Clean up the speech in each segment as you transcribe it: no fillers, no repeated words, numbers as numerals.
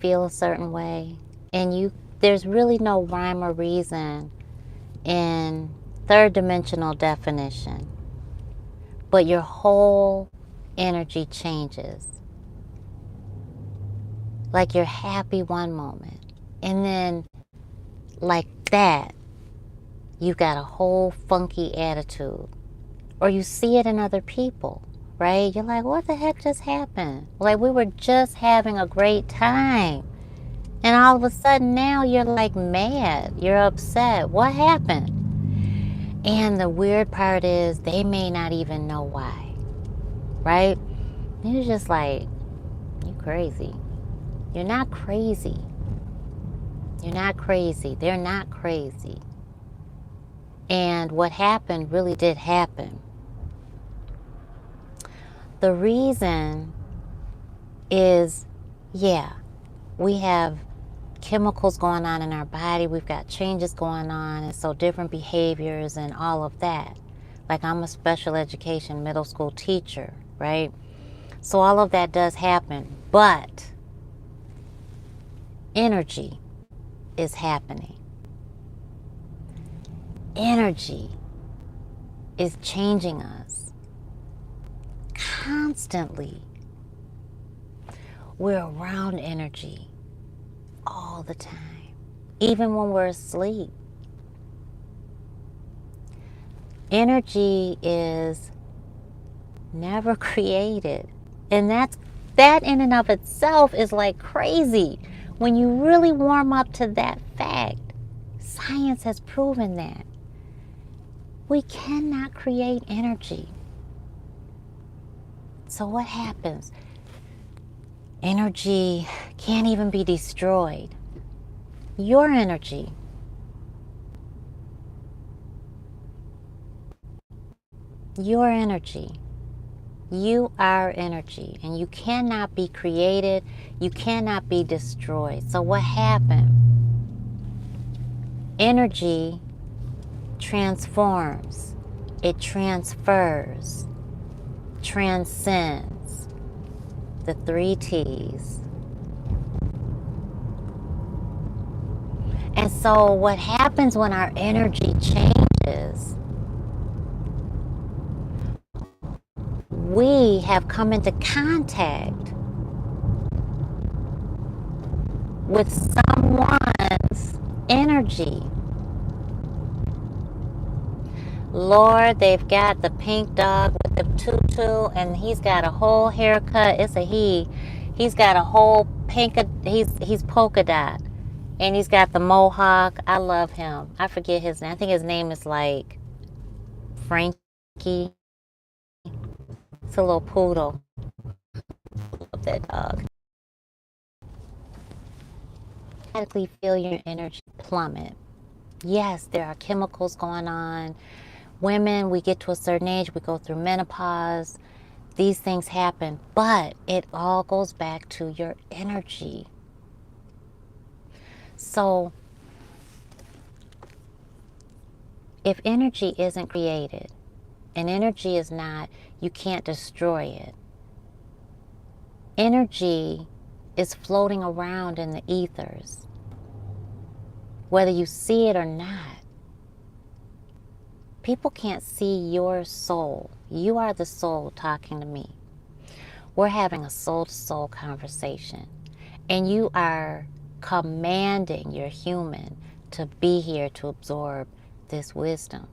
feel a certain way, and there's really no rhyme or reason in third dimensional definition, but your whole energy changes. Like you're happy one moment, and then like that, you got a whole funky attitude. Or you see it in other people, right? You're like, what the heck just happened? Like, we were just having a great time. And all of a sudden now you're like mad. You're upset. What happened? And the weird part is they may not even know why, right? You're just like, you crazy. You're not crazy. You're not crazy. They're not crazy. And what happened really did happen. The reason is, yeah, we have chemicals going on in our body. We've got changes going on, and so different behaviors and all of that. Like, I'm a special education middle school teacher, right? So all of that does happen, but energy is happening. Energy is changing us constantly. We're around energy all the time, even when we're asleep. Energy is never created. And that in and of itself is like crazy. When you really warm up to that fact, science has proven that. We cannot create energy. So what happens? Energy can't even be destroyed. Your energy. Your energy. You are energy, and you cannot be created. You cannot be destroyed. So what happened? Energy transforms. It transfers. Transcends. The 3 T's. And so what happens when our energy changes? We have come into contact with someone's energy. Lord, they've got the pink dog with the tutu, and he's got a whole haircut. It's a he. He's got a whole pink, he's polka dot. And he's got the mohawk. I love him. I forget his name. I think his name is like Frankie. It's a little poodle. I love that dog. Automatically feel your energy plummet. Yes, there are chemicals going on. Women, we get to a certain age, we go through menopause. These things happen, but it all goes back to your energy. So, if energy isn't created, and energy is not, you can't destroy it. Energy is floating around in the ethers, whether you see it or not. People can't see your soul. You are the soul talking to me. We're having a soul-to-soul conversation, and you are commanding your human to be here to absorb this wisdom.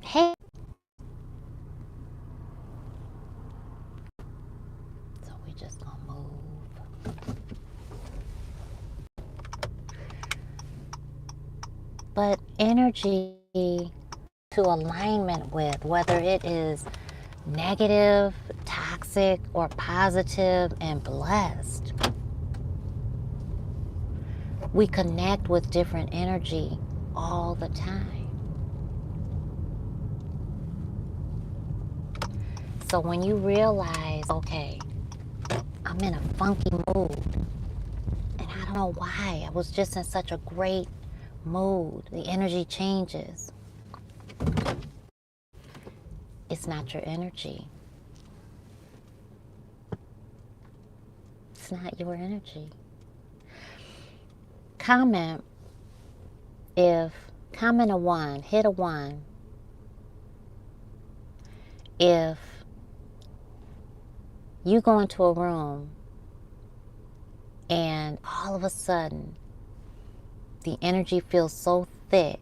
Hey. So we just gonna move. But energy to alignment with, whether it is negative, toxic, or positive and blessed. We connect with different energy all the time. So when you realize, okay, I'm in a funky mood, and I don't know why, I was just in such a great mood, the energy changes. It's not your energy. It's not your energy. Comment a 1, hit a 1 if you go into a room and all of a sudden the energy feels so thick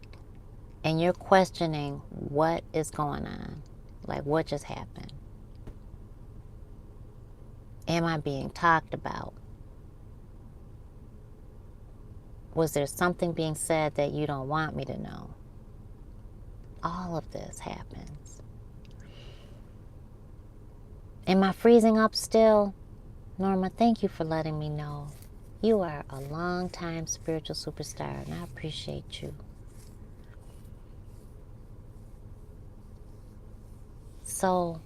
and you're questioning what is going on. Like, what just happened? Am I being talked about? Was there something being said that you don't want me to know? All of this happens. Am I freezing up still? Norma, thank you for letting me know. You are a long-time spiritual superstar, and I appreciate you. So,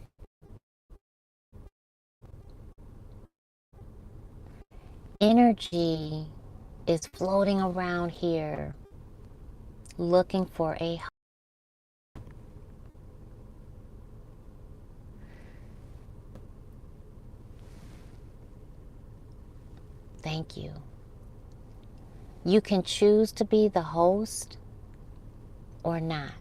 energy is floating around here looking for a thank you. You can choose to be the host or not.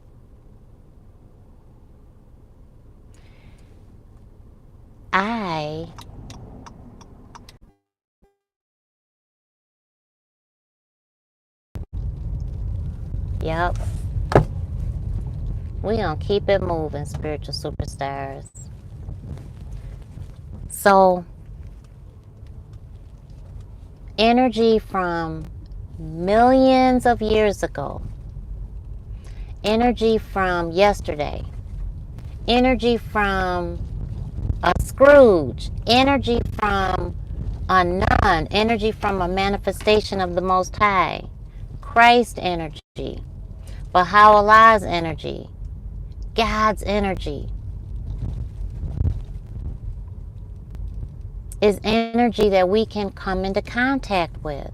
Yep. We gonna keep it moving, spiritual superstars. So, energy from millions of years ago, energy from yesterday, energy from a Scrooge, energy from a nun, energy from a manifestation of the Most High, Christ energy, Baha'u'llah's energy, God's energy, is energy that we can come into contact with.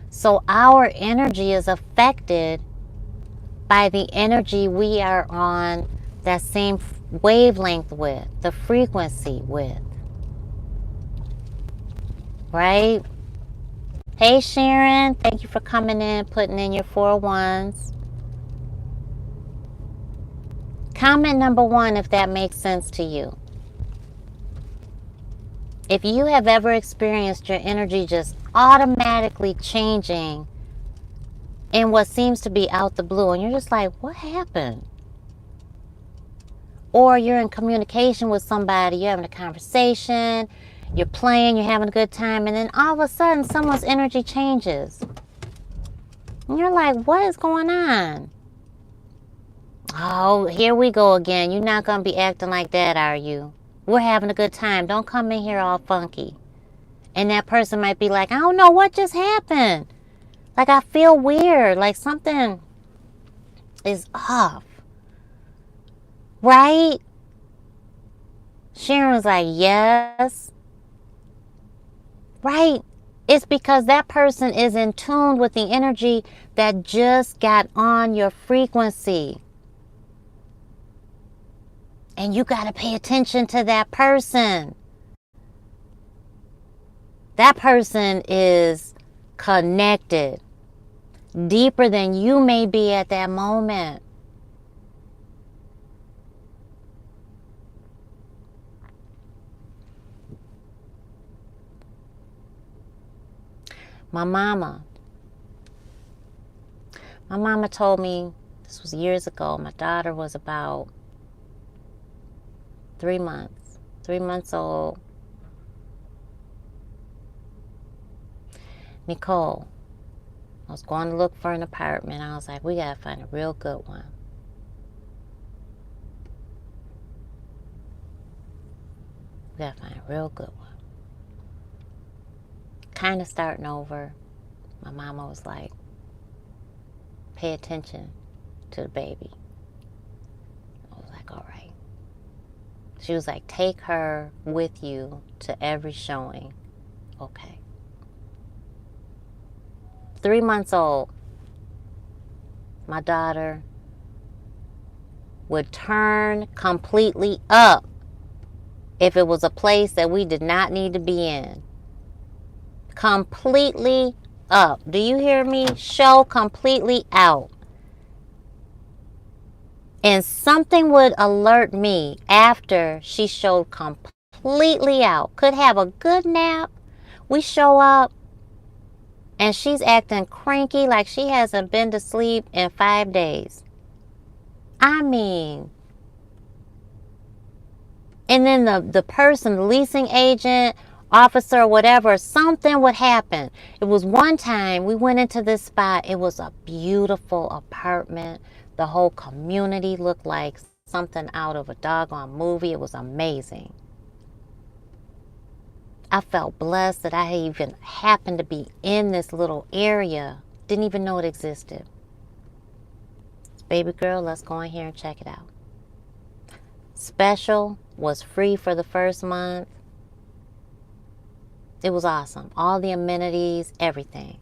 So our energy is affected by the energy we are on that same wavelength with, the frequency with. Right? Hey Sharon, thank you for coming in, putting in your 4-1s. Comment number 1 if that makes sense to you. If you have ever experienced your energy just automatically changing in what seems to be out the blue, and you're just like, what happened? Or you're in communication with somebody, you're having a conversation, you're playing, you're having a good time, and then all of a sudden someone's energy changes. And you're like, what is going on? Oh, here we go again. You're not going to be acting like that, are you? We're having a good time. Don't come in here all funky. And that person might be like, I don't know what just happened. Like, I feel weird. Like something is off. Right? Sharon was like, yes. Right? It's because that person is in tune with the energy that just got on your frequency. And you got to pay attention to that person. That person is connected deeper than you may be at that moment. My mama told me, this was years ago, my daughter was about 3 months old. Nicole, I was going to look for an apartment. I was like, we got to find a real good one. We got to find a real good one. Kind of starting over. My mama was like, pay attention to the baby. I was like, all right. She was like, take her with you to every showing. Okay. 3 months old, my daughter would turn completely up if it was a place that we did not need to be in. completely up. Do you hear me? Show completely out. And something would alert me after she showed completely out. Could have a good nap. We show up and she's acting cranky like she hasn't been to sleep in 5 days. I mean, and then the person, the leasing agent, officer, whatever, something would happen. It was one time we went into this spot. It was a beautiful apartment. The whole community looked like something out of a doggone movie. It was amazing. I felt blessed that I even happened to be in this little area. Didn't even know it existed. Baby girl, let's go in here and check it out. Special was free for the first month. It was awesome. All the amenities, everything.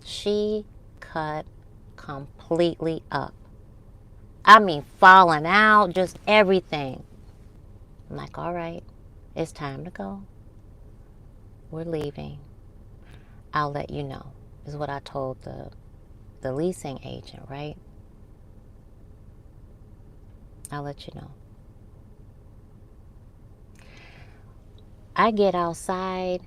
She cut completely up. I mean, falling out, just everything. I'm like, all right, it's time to go. We're leaving. I'll let you know, is what I told the leasing agent, right? I'll let you know. I get outside.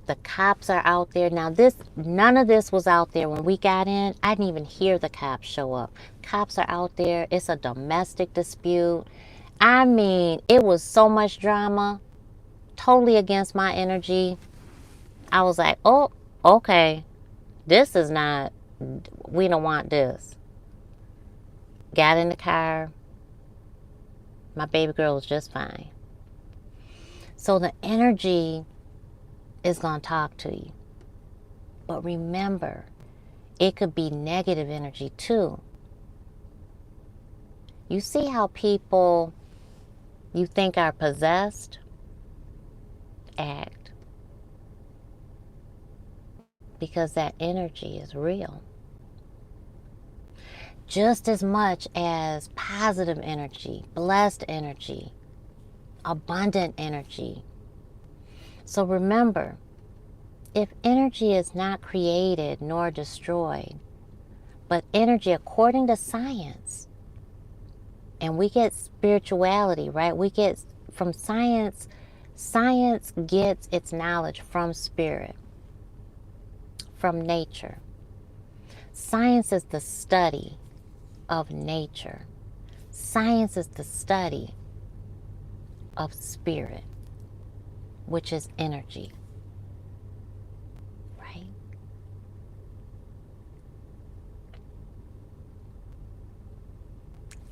The cops are out there. Now none of this was out there when we got in. I didn't even hear the cops show up. Cops are out there. It's a domestic dispute. I mean, it was so much drama. Totally against my energy. I was like, oh, okay. This is not, we don't want this. Got in the car. My baby girl was just fine. So the energy is going to talk to you. But remember, it could be negative energy too. You see how people you think are possessed act, because that energy is real. Just as much as positive energy, blessed energy, abundant energy. So remember, if energy is not created nor destroyed, but energy according to science, and we get spirituality, right? We get from science. Science gets its knowledge from spirit, from nature. Science is the study of nature. Science is the study of spirit, which is energy, right?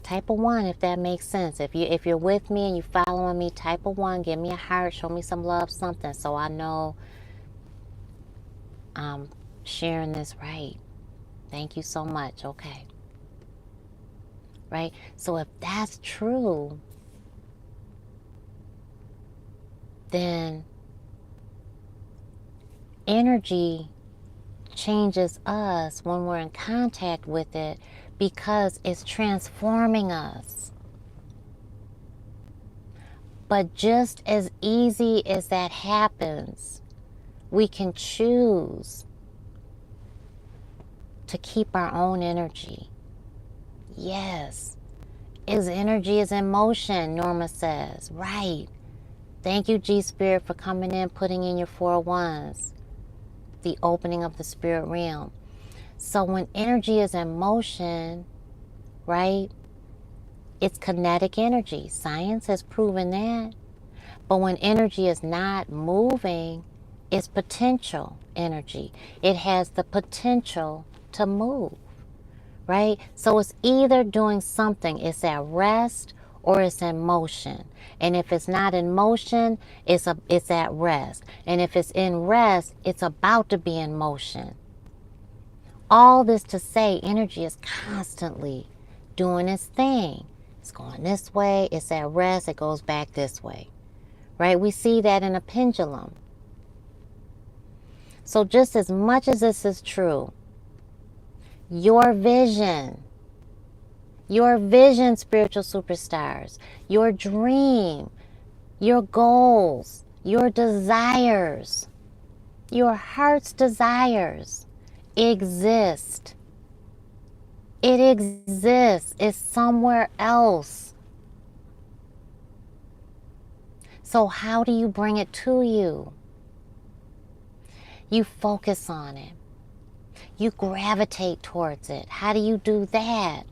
Type a 1 if that makes sense. If you're with me and you're following me, type a 1, give me a heart, show me some love, something, so I know I'm sharing this right. Thank you so much. Okay. Right? So if that's true, then energy changes us when we're in contact with it, because it's transforming us. But just as easy as that happens, we can choose to keep our own energy. Yes, energy is in motion, Norma says. Right. Thank you, G-Spirit, for coming in, putting in your 401s. The opening of the spirit realm. So when energy is in motion, right, it's kinetic energy. Science has proven that. But when energy is not moving, it's potential energy. It has the potential to move, right? So it's either doing something, it's at rest, or it's in motion. And if it's not in motion, it's at rest. And if it's in rest, it's about to be in motion. All this to say, energy is constantly doing its thing. It's going this way, it's at rest, it goes back this way, right? We see that in a pendulum. So just as much as this is true, your vision, spiritual superstars, your dream, your goals, your desires, your heart's desires exist. It exists. It's somewhere else. So how do you bring it to you? You focus on it. You gravitate towards it. How do you do that?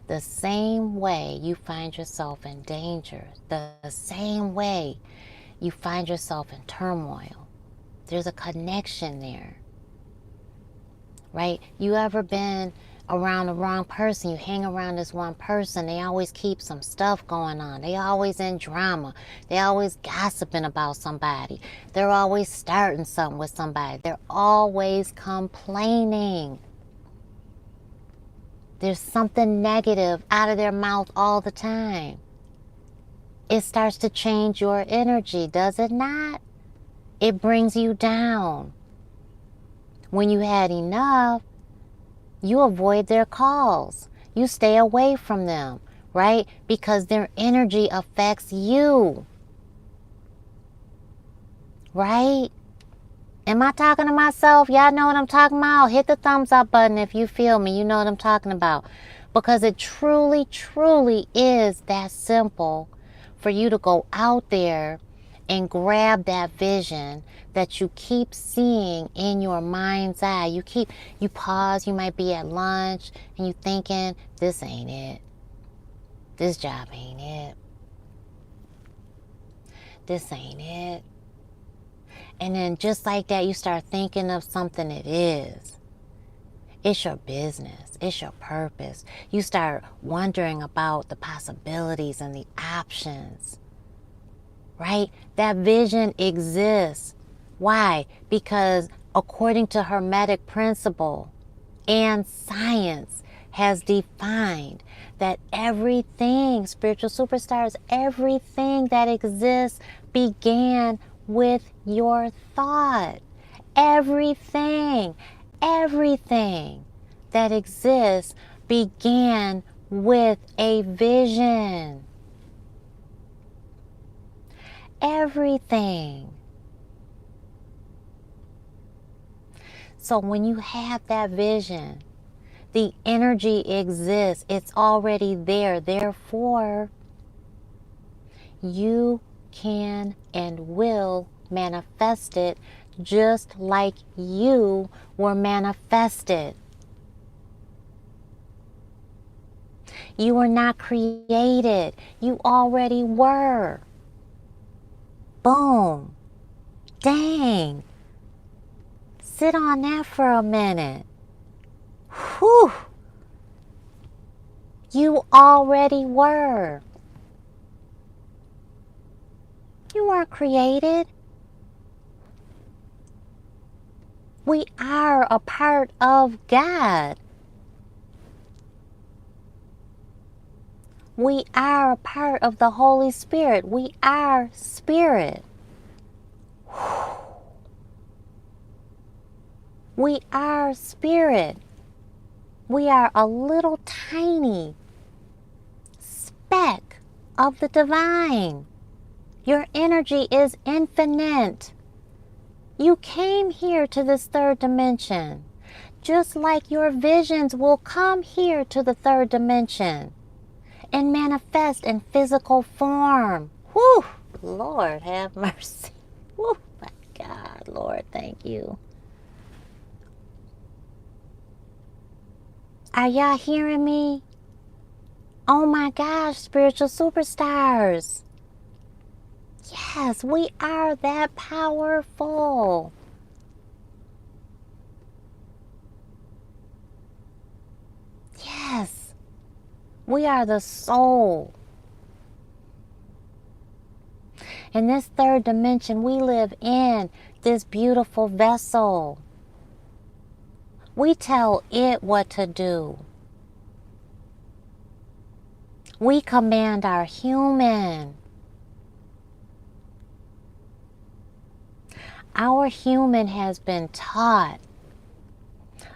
The same way you find yourself in danger, the same way you find yourself in turmoil. There's a connection there, right? You ever been around the wrong person? You hang around this one person, they always keep some stuff going on. They always in drama. They always gossiping about somebody. They're always starting something with somebody. They're always complaining. There's something negative out of their mouth all the time. It starts to change your energy, does it not? It brings you down. When you had enough, you avoid their calls. You stay away from them, right? Because their energy affects you, right? Am I talking to myself? Y'all know what I'm talking about? Hit the thumbs up button if you feel me. You know what I'm talking about. Because it truly, truly is that simple for you to go out there and grab that vision that you keep seeing in your mind's eye. You pause, you might be at lunch and you thinking, this ain't it. This job ain't it. This ain't it. And then just like that, you start thinking of something it is. It's your business. It's your purpose. You start wondering about the possibilities and the options, right? That vision exists. Why? Because according to Hermetic principle and science has defined that everything, spiritual superstars, everything that exists began with your thought. Everything that exists began with a vision. Everything. So when you have that vision, the energy exists. It's already there. Therefore, you can and will manifest it just like you were manifested. You were not created. You already were. Boom. Dang. Sit on that for a minute. Whew. You already were. You weren't created. We are a part of God. We are a part of the Holy Spirit. We are spirit. We are spirit. We are a little tiny speck of the divine. Your energy is infinite. You came here to this third dimension, just like your visions will come here to the third dimension and manifest in physical form. Whew, Lord have mercy. Whew, my God, Lord, thank you. Are y'all hearing me? Oh my gosh, spiritual superstars. Yes, we are that powerful. Yes, we are the soul. In this third dimension, we live in this beautiful vessel. We tell it what to do. We command our human. Our human has been taught.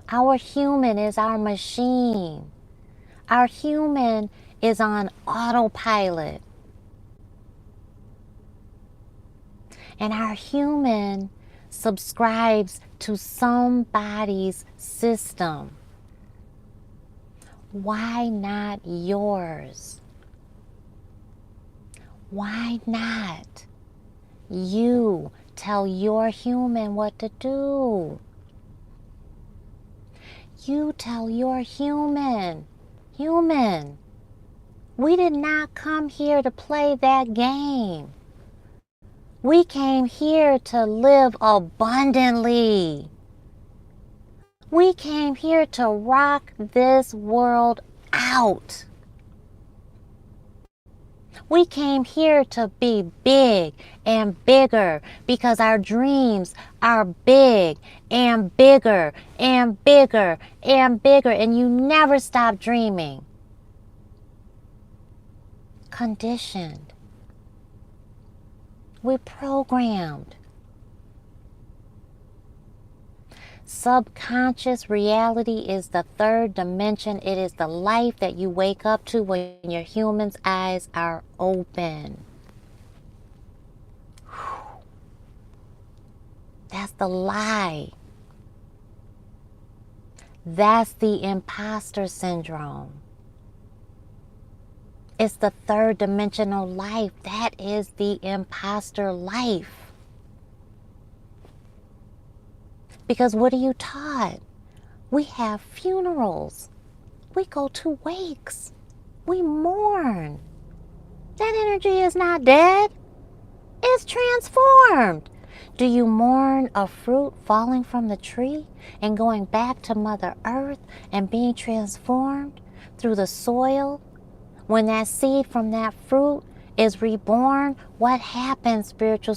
Our human is our machine. Our human is on autopilot. And our human subscribes to somebody's system. Why not yours? Why not you tell your human what to do? You tell your human, we did not come here to play that game. We came here to live abundantly. We came here to rock this world out. We came here to be big and bigger because our dreams are big and bigger and bigger and bigger, and you never stop dreaming. Conditioned. We're programmed. Subconscious reality is the third dimension. It is the life that you wake up to when your human's eyes are open. That's the lie. That's the imposter syndrome. It's the third dimensional life. That is the imposter life. Because what are you taught? We have funerals. We go to wakes. We mourn. That energy is not dead. It's transformed. Do you mourn a fruit falling from the tree and going back to Mother Earth and being transformed through the soil? When that seed from that fruit is reborn, what happens, spiritual